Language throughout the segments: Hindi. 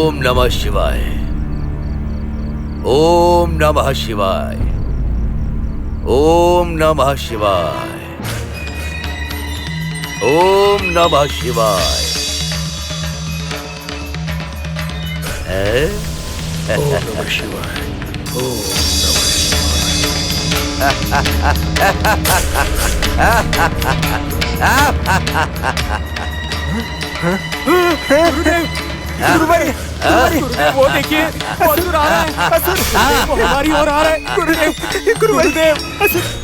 ओम नमः शिवाय। ओम नमः शिवाय। ओम नमः शिवाय। ओम नमः शिवाय। ओम नमः शिवाय। ओम गुरुदेव, वो देखिए, वो असुर आ रहा है। असुर वो हमारी ओर आ रहा है। गुरुदेव,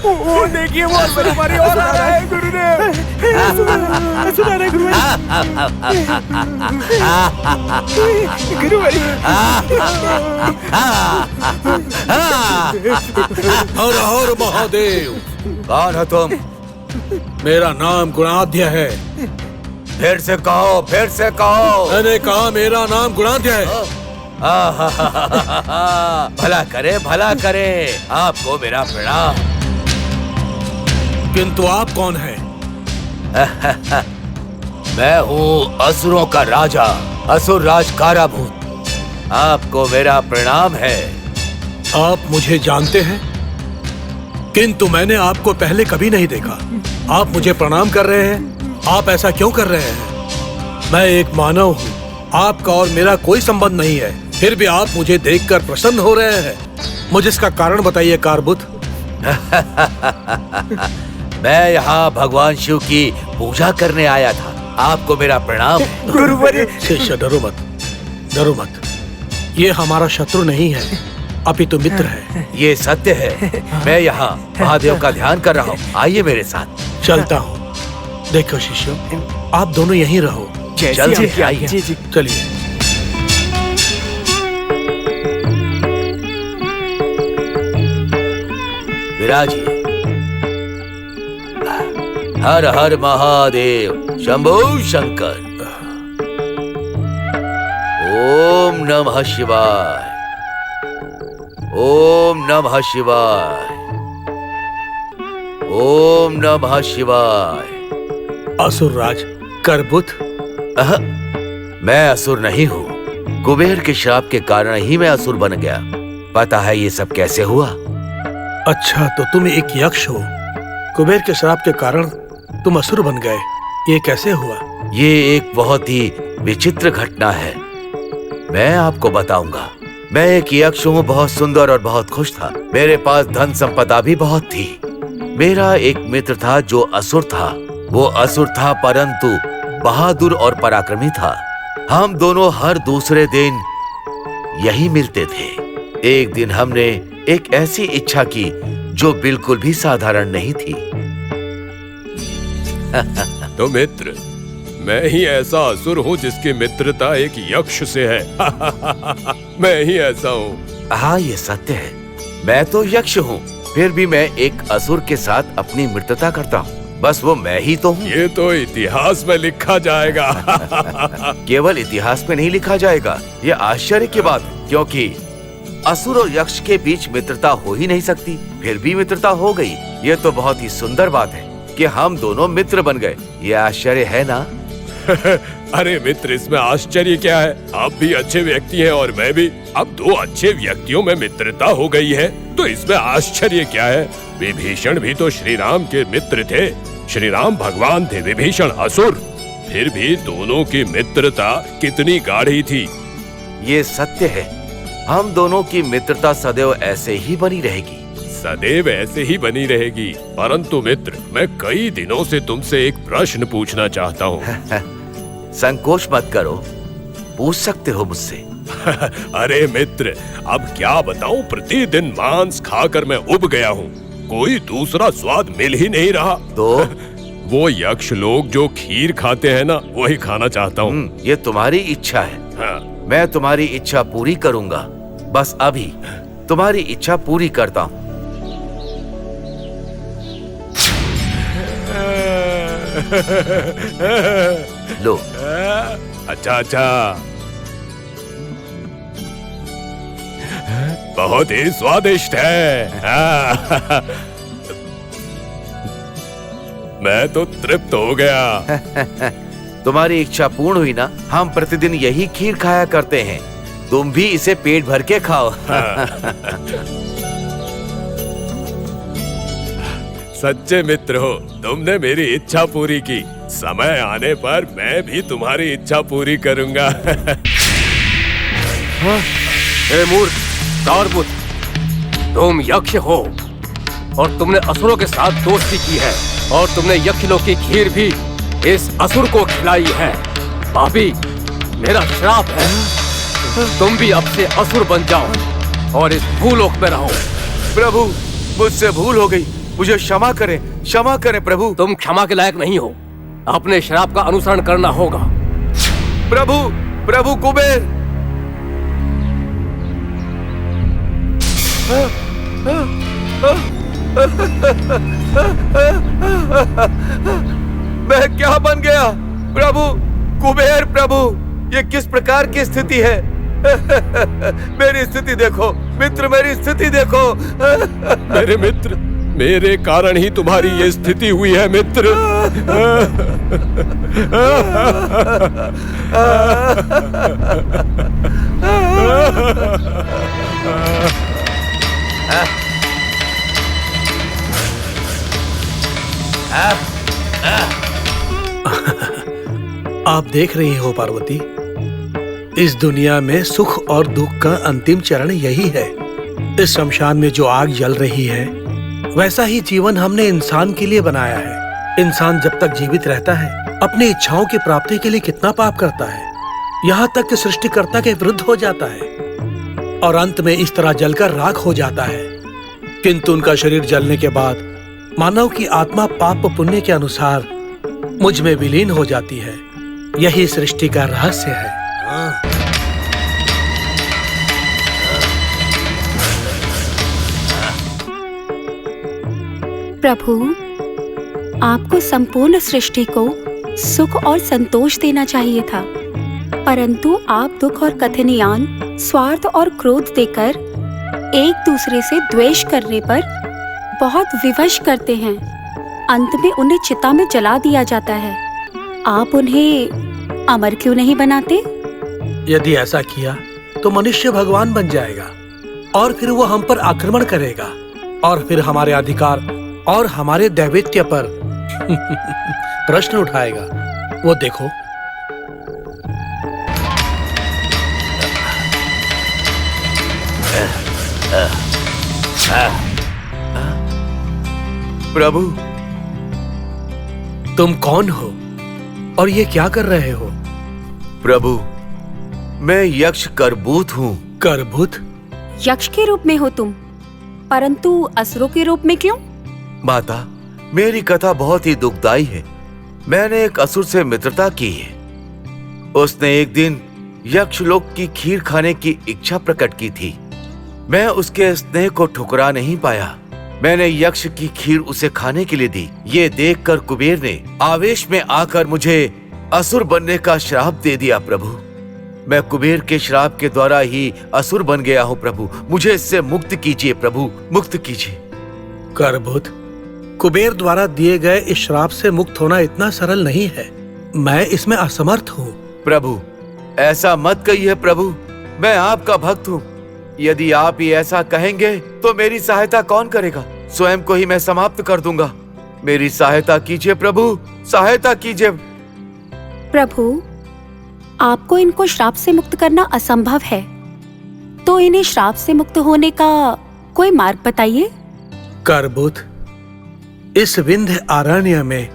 वो देखिए, वो असुर हमारी ओर आ रहा है। गुरुदेव, असुर आ रहा है। हर हर महादेव। कौन हो तुम? मेरा नाम गुणाध्य है। फिर से कहो, फिर से कहो। मैंने कहा मेरा नाम गुणाध्य है। भला करे, भला करे। आपको मेरा प्रणाम। किंतु आप कौन हैं? मैं हूँ असुरों का राजा, असुर राज काराभूत। आपको मेरा प्रणाम है। आप मुझे जानते हैं, किंतु मैंने आपको पहले कभी नहीं देखा। आप मुझे प्रणाम कर रहे हैं। आप ऐसा क्यों कर रहे हैं? मैं एक मानव हूँ, आपका और मेरा कोई संबंध नहीं है, फिर भी आप मुझे देखकर प्रसन्न हो रहे हैं। मुझे इसका कारण बताइए कारबुत। मैं यहाँ भगवान शिव की पूजा करने आया था। आपको मेरा प्रणाम। गुरुवर, शिष्य डरो मत, डरो मत। ये हमारा शत्रु नहीं है, अपितु मित्र है। ये सत्य है। मैं यहाँ महादेव का ध्यान कर रहा हूँ। आइए मेरे साथ। चलता हूँ। देखो शिष्यों, आप दोनों यहीं रहो। जल्दी से आइए। जी जी। चलिए। विराजिए। हर हर महादेव, शंभो शंकर। ओम नमः शिवाय। ओम नमः शिवाय। ओम नमः शिवाय। असुरराज करबुत। मैं असुर नहीं हूँ। कुबेर के श्राप के कारण ही मैं असुर बन गया। पता है ये सब कैसे हुआ? अच्छा, तो तुम एक यक्ष हो। कुबेर के श्राप के कारण तुम असुर बन गए। ये कैसे हुआ? ये एक बहुत ही विचित्र घटना है। मैं आपको बताऊंगा। मैं एक यक्ष हूँ, बहुत सुंदर और बहुत खुश था। मेरे पास धन संपदा भी बहुत थी। मेरा एक मित्र था जो असुर था। वो असुर था परंतु बहादुर और पराक्रमी था। हम दोनों हर दूसरे दिन यही मिलते थे। एक दिन हमने एक ऐसी इच्छा की जो बिल्कुल भी साधारण नहीं थी। तो मित्र, मैं ही ऐसा असुर हूँ जिसकी मित्रता एक यक्ष से है। मैं ही ऐसा हूँ। हाँ, ये सत्य है। मैं तो यक्ष हूँ, फिर भी मैं एक असुर के साथ अपनी मित्रता करता हूँ। बस वो मैं ही तो हूँ। ये तो इतिहास में लिखा जाएगा। केवल इतिहास में नहीं लिखा जाएगा, ये आश्चर्य की बात है, क्योंकि असुर और यक्ष के बीच मित्रता हो ही नहीं सकती, फिर भी मित्रता हो गई। ये तो बहुत ही सुंदर बात है कि हम दोनों मित्र बन गए। ये आश्चर्य है ना? अरे मित्र, इसमें आश्चर्य क्या है? आप भी अच्छे व्यक्ति हैं और मैं भी। अब दो अच्छे व्यक्तियों में मित्रता हो गई है, तो इसमें आश्चर्य क्या है? विभीषण भी तो श्री राम के मित्र थे। श्री राम भगवान थे, विभीषण असुर। फिर भी दोनों की मित्रता कितनी गाढ़ी थी। ये सत्य है। हम दोनों की मित्रता सदैव ऐसे ही बनी रहेगी। सदैव ऐसे ही बनी रहेगी। परंतु मित्र, मैं कई दिनों से तुमसे एक प्रश्न पूछना चाहता हूँ। संकोच मत करो, पूछ सकते हो मुझसे। अरे मित्र, अब क्या बताऊं, प्रतिदिन मांस खाकर मैं उब गया हूँ। कोई दूसरा स्वाद मिल ही नहीं रहा। तो वो यक्ष लोग जो खीर खाते हैं ना, वही खाना चाहता हूँ। ये तुम्हारी इच्छा है। हाँ। मैं तुम्हारी इच्छा पूरी करूंगा। बस अभी तुम्हारी इच्छा पूरी करता हूँ। लो। अच्छा अच्छा, बहुत ही स्वादिष्ट है। मैं तो तृप्त हो गया। तुम्हारी इच्छा पूर्ण हुई ना? हम प्रतिदिन यही खीर खाया करते हैं। तुम भी इसे पेट भर के खाओ। सच्चे मित्र हो, तुमने मेरी इच्छा पूरी की। समय आने पर मैं भी तुम्हारी इच्छा पूरी करूंगा। हे मूर्ख, दारबुद, तुम यक्ष हो और तुमने असुरों के साथ दोस्ती की है और तुमने यक्षलोक की खीर भी इस असुर को खिलाई है। पापी, मेरा श्राप है, तुम भी अब से असुर बन जाओ और इस भूलोक में रहो। प्रभु, मुझसे भूल हो गई, मुझे क्षमा करें प्रभु। तुम क्षमा के लायक नहीं हो, अपने श्राप का अनुसरण करना होगा। प्रभु कुबेर। मैं क्या बन गया? प्रभु कुबेर, प्रभु, ये किस प्रकार की स्थिति है? मेरी स्थिति देखो मित्र, मेरी स्थिति देखो। मेरे मित्र, मेरे कारण ही तुम्हारी ये स्थिति हुई है मित्र। आप देख रही हो पार्वती, इस दुनिया में सुख और दुख का अंतिम चरण यही है। इस शमशान में जो आग जल रही है, वैसा ही जीवन हमने इंसान के लिए बनाया है। इंसान जब तक जीवित रहता है, अपनी इच्छाओं की प्राप्ति के लिए कितना पाप करता है, यहाँ तक कि सृष्टिकर्ता के विरुद्ध हो जाता है और अंत में इस तरह जलकर राख हो जाता है। किंतु उनका शरीर जलने के बाद मानव की आत्मा पाप पुण्य के अनुसार मुझ में विलीन हो जाती है। यही सृष्टि का रहस्य है। प्रभु, आपको संपूर्ण सृष्टि को सुख और संतोष देना चाहिए था, परंतु आप दुख और कथनयान, स्वार्थ और क्रोध देकर एक दूसरे से द्वेष करने पर बहुत विवश करते हैं। अंत में उन्हें चिता में जला दिया जाता है। आप उन्हें अमर क्यों नहीं बनाते? यदि ऐसा किया तो मनुष्य भगवान बन जाएगा और फिर वो हम पर आक्रमण करेगा और फिर हमारे अधिकार और हमारे दैवेत्य पर प्रश्न उठाएगा। वो देखो, प्रभु, तुम कौन हो और ये क्या कर रहे हो? प्रभु, मैं यक्ष करबूत हूँ। करबूत? यक्ष के रूप में हो तुम, परंतु असुरों के रूप में क्यों? माता, मेरी कथा बहुत ही दुखदाई है। मैंने एक असुर से मित्रता की है। उसने एक दिन यक्षलोक की खीर खाने की इच्छा प्रकट की थी। मैं उसके स्नेह को ठुकरा नहीं पाया। मैंने यक्ष की खीर उसे खाने के लिए दी। ये देखकर कुबेर ने आवेश में आकर मुझे असुर बनने का श्राप दे दिया। प्रभु, मैं कुबेर के श्राप के द्वारा ही असुर बन गया हूँ। प्रभु, मुझे इससे मुक्त कीजिए। प्रभु, मुक्त कीजिए। करबूत, कुबेर द्वारा दिए गए इस श्राप से मुक्त होना इतना सरल नहीं है। मैं इसमें असमर्थ हूँ। प्रभु, ऐसा मत कहिए। प्रभु, मैं आपका भक्त हूँ। यदि आप ही ऐसा कहेंगे तो मेरी सहायता कौन करेगा? स्वयं को ही मैं समाप्त कर दूंगा। मेरी सहायता कीजिए प्रभु, सहायता कीजिए। प्रभु, आपको इनको श्राप से मुक्त करना असंभव है, तो इन्हें श्राप से मुक्त होने का कोई मार्ग बताइए। करबूत, इस विंध्य अरण्य में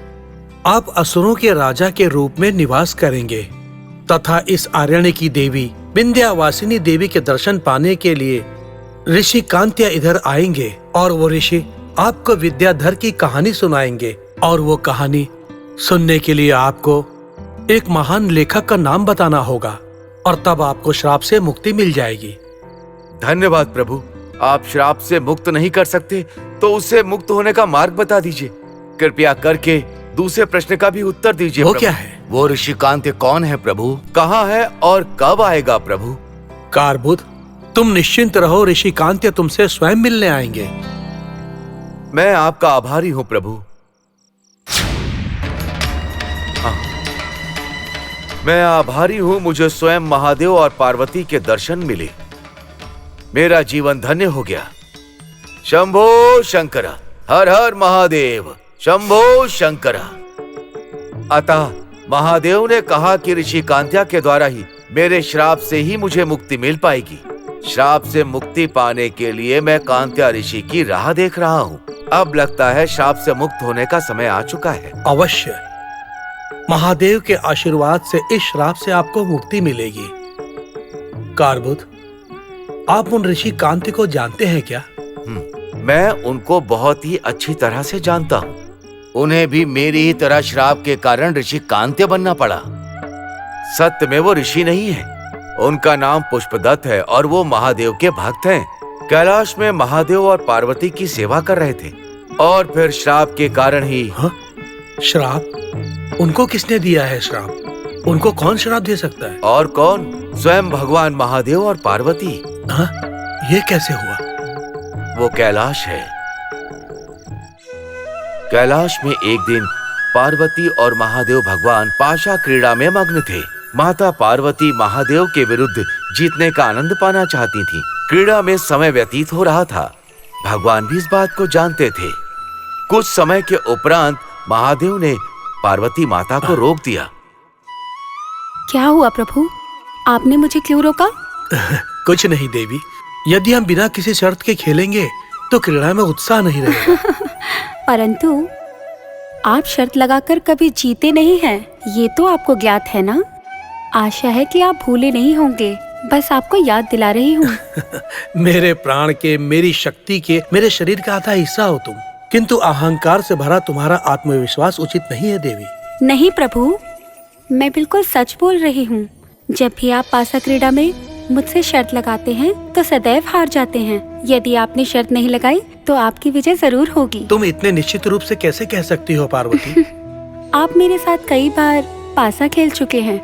आप असुरों के राजा के रूप में निवास करेंगे तथा इस अरण्य की देवी विंध्यावासिनी देवी के दर्शन पाने के लिए ऋषि कांत्य इधर आएंगे और वो ऋषि आपको विद्याधर की कहानी सुनाएंगे और वो कहानी सुनने के लिए आपको एक महान लेखक का नाम बताना होगा और तब आपको श्राप से मुक्ति मिल जाएगी। धन्यवाद प्रभु। आप श्राप से मुक्त नहीं कर सकते तो उससे मुक्त होने का मार्ग बता दीजिए। कृपया करके दूसरे प्रश्न का भी उत्तर दीजिए। वो क्या है? वो ऋषिकांत कौन है प्रभु? कहाँ है और कब आएगा प्रभु? कारबुद, तुम निश्चिंत रहो, ऋषिकांत्य तुमसे स्वयं मिलने आएंगे। मैं आपका आभारी हूँ प्रभु। मैं आभारी हूँ मुझे स्वयं महादेव और पार्वती के दर्शन मिले। मेरा जीवन धन्य हो गया। शंभो शंकर, हर हर महादेव, शंभो शंकर। अतः महादेव ने कहा कि ऋषि कांत्या के द्वारा ही मेरे श्राप से ही मुझे मुक्ति मिल पाएगी। श्राप से मुक्ति पाने के लिए मैं कांत्या ऋषि की राह देख रहा हूँ। अब लगता है श्राप से मुक्त होने का समय आ चुका है। अवश्य महादेव के आशीर्वाद से इस श्राप से आपको मुक्ति मिलेगी। कारबुध, आप उन ऋषि कांति को जानते हैं क्या? मैं उनको बहुत ही अच्छी तरह से जानता हूँ। उन्हें भी मेरी ही तरह श्राप के कारण ऋषि कांत्य बनना पड़ा। सत्य में वो ऋषि नहीं है। उनका नाम पुष्पदत्त है और वो महादेव के भक्त हैं। कैलाश में महादेव और पार्वती की सेवा कर रहे थे और फिर श्राप के कारण ही। हाँ? श्राप? उनको किसने दिया है श्राप? उनको कौन श्राप दे सकता है? और कौन? स्वयं भगवान महादेव और पार्वती। हाँ? ये कैसे हुआ? वो कैलाश है। कैलाश में एक दिन पार्वती और महादेव भगवान पाशा क्रीड़ा में मग्न थे। माता पार्वती महादेव के विरुद्ध जीतने का आनंद पाना चाहती थीं। क्रीड़ा में समय व्यतीत हो रहा था। भगवान भी इस बात को जानते थे। कुछ समय के उपरांत महादेव ने पार्वती माता को रोक दिया। क्या हुआ प्रभु? आपने मुझे क्यों रोका? कुछ नहीं देवी, यदि हम बिना किसी शर्त के खेलेंगे तो क्रीड़ा में उत्साह नहीं रहेगा। परंतु आप शर्त लगाकर कभी जीते नहीं हैं, ये तो आपको ज्ञात है ना। आशा है कि आप भूले नहीं होंगे, बस आपको याद दिला रही हूँ। मेरे प्राण के, मेरी शक्ति के, मेरे शरीर का आधा हिस्सा हो तुम, किंतु अहंकार से भरा तुम्हारा आत्मविश्वास उचित नहीं है देवी। नहीं प्रभु, मैं बिल्कुल सच बोल रही हूँ। जब भी आप पासा क्रीड़ा में मुझसे शर्त लगाते हैं तो सदैव हार जाते हैं। यदि आपने शर्त नहीं लगाई तो आपकी विजय जरूर होगी। तुम इतने निश्चित रूप से कैसे कह सकती हो पार्वती? आप मेरे साथ कई बार पासा खेल चुके हैं।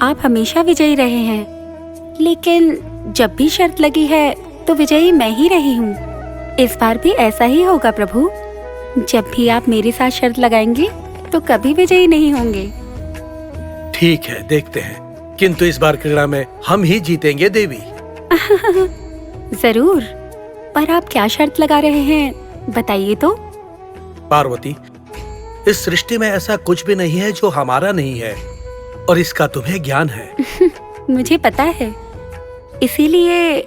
आप हमेशा विजयी रहे हैं, लेकिन जब भी शर्त लगी है तो विजयी मैं ही रही हूँ। इस बार भी ऐसा ही होगा प्रभु। जब भी आप मेरे साथ शर्त लगाएंगे तो कभी विजयी नहीं होंगे। ठीक है, देखते हैं, किंतु इस बार क्रीड़ा में हम ही जीतेंगे देवी। जरूर, पर आप क्या शर्त लगा रहे हैं, बताइए तो। पार्वती, इस सृष्टि में ऐसा कुछ भी नहीं है जो हमारा नहीं है, और इसका तुम्हें ज्ञान है। मुझे पता है, इसीलिए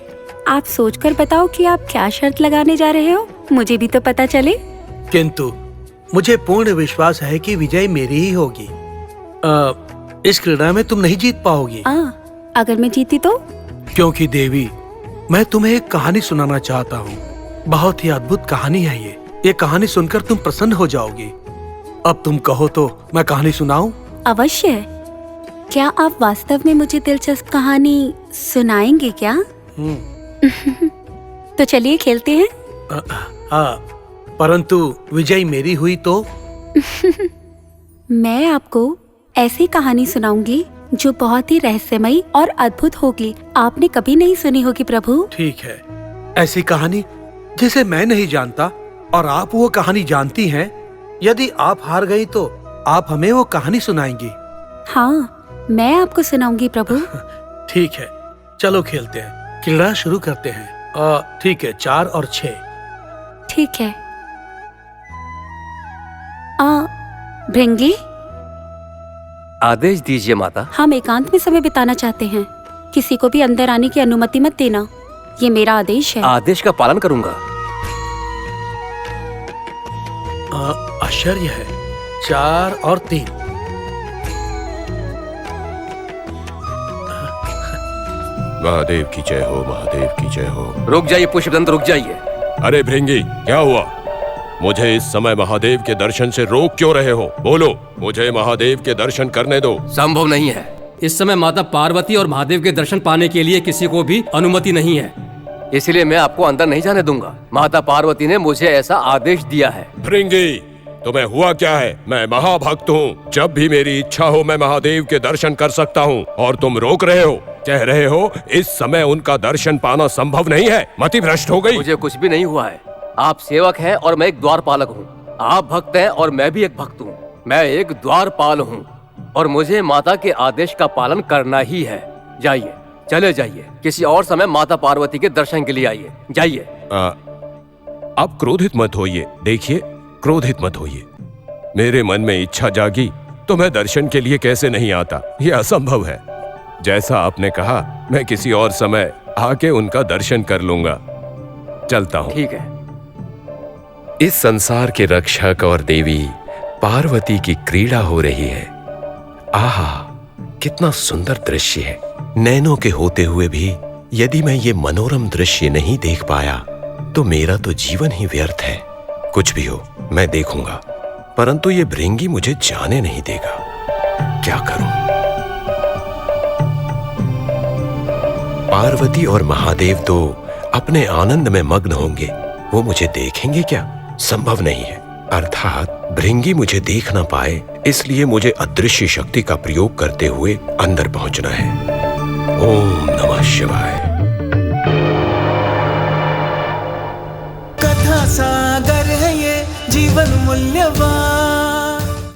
आप सोचकर बताओ कि आप क्या शर्त लगाने जा रहे हो, मुझे भी तो पता चले। किंतु मुझे पूर्ण विश्वास है कि विजय मेरी ही होगी। इस क्रीड़ा में तुम नहीं जीत पाओगी। अगर मैं जीती तो? क्योंकि देवी, मैं तुम्हें एक कहानी सुनाना चाहता हूँ। बहुत ही अद्भुत कहानी है ये कहानी सुनकर तुम प्रसन्न हो जाओगी। अब तुम कहो तो मैं कहानी सुनाऊं? अवश्य। क्या आप वास्तव में मुझे दिलचस्प कहानी सुनाएंगे क्या? तो चलिए खेलते हैं। परंतु विजय मेरी हुई तो? मैं आपको ऐसी कहानी सुनाऊंगी जो बहुत ही रहस्यमयी और अद्भुत होगी। आपने कभी नहीं सुनी होगी प्रभु। ठीक है, ऐसी कहानी जिसे मैं नहीं जानता और आप वो कहानी जानती हैं। यदि आप हार गई तो आप हमें वो कहानी सुनाएंगी। हाँ, मैं आपको सुनाऊंगी प्रभु। ठीक है, चलो खेलते हैं, क्रीड़ा शुरू करते हैं। ठीक है, 4 और 6। ठीक है। भृंगी, आदेश दीजिए माता। हम एकांत में समय बिताना चाहते हैं। किसी को भी अंदर आने की अनुमति मत देना, ये मेरा आदेश है। आदेश का पालन करूंगा। आश्चर्य है, 4 और 3। महादेव की जय हो, महादेव की जय हो। रुक जाइए पुष्पदंत, रुक जाइए। अरे भृंगी, क्या हुआ? मुझे इस समय महादेव के दर्शन से रोक क्यों रहे हो? बोलो, मुझे महादेव के दर्शन करने दो। संभव नहीं है। इस समय माता पार्वती और महादेव के दर्शन पाने के लिए किसी को भी अनुमति नहीं है, इसलिए मैं आपको अंदर नहीं जाने दूंगा। माता पार्वती ने मुझे ऐसा आदेश दिया है। भृंगी, तुम्हें हुआ क्या है? मैं महाभक्त हूँ। जब भी मेरी इच्छा हो मैं महादेव के दर्शन कर सकता हूँ, और तुम रोक रहे हो। कह रहे हो इस समय उनका दर्शन पाना संभव नहीं है। मति भ्रष्ट हो गई। मुझे कुछ भी नहीं हुआ है। आप सेवक हैं और मैं एक द्वारपालक हूँ। आप भक्त हैं और मैं भी एक भक्त हूँ। मैं एक द्वारपाल हूँ। और मुझे माता के आदेश का पालन करना ही है। जाइए, चले जाइए। किसी और समय माता पार्वती के दर्शन के लिए आइए। जाइए। आप क्रोधित मत होइए। देखिए, क्रोधित मत होइए। मेरे मन में इच्छा जागी तो मैं दर्शन के लिए कैसे नहीं आता? यह असंभव है। जैसा आपने कहा, मैं किसी और समय आके उनका दर्शन कर लूंगा। चलता हूँ। ठीक है। इस संसार के रक्षक और देवी पार्वती की क्रीड़ा हो रही है। आहा, कितना सुंदर दृश्य है। नैनों के होते हुए भी यदि मैं ये मनोरम दृश्य नहीं देख पाया तो मेरा तो जीवन ही व्यर्थ है। कुछ भी हो, मैं देखूंगा, परंतु ये भृंगी मुझे जाने नहीं देगा। क्या करूं? पार्वती और महादेव तो अपने आनंद में मग्न होंगे, वो मुझे देखेंगे क्या? संभव नहीं है। अर्थात भृंगी मुझे देख ना पाए, इसलिए मुझे अदृश्य शक्ति का प्रयोग करते हुए अंदर पहुंचना है। ओम नमः शिवाय। कथा सागर है ये जीवन मूल्यवान।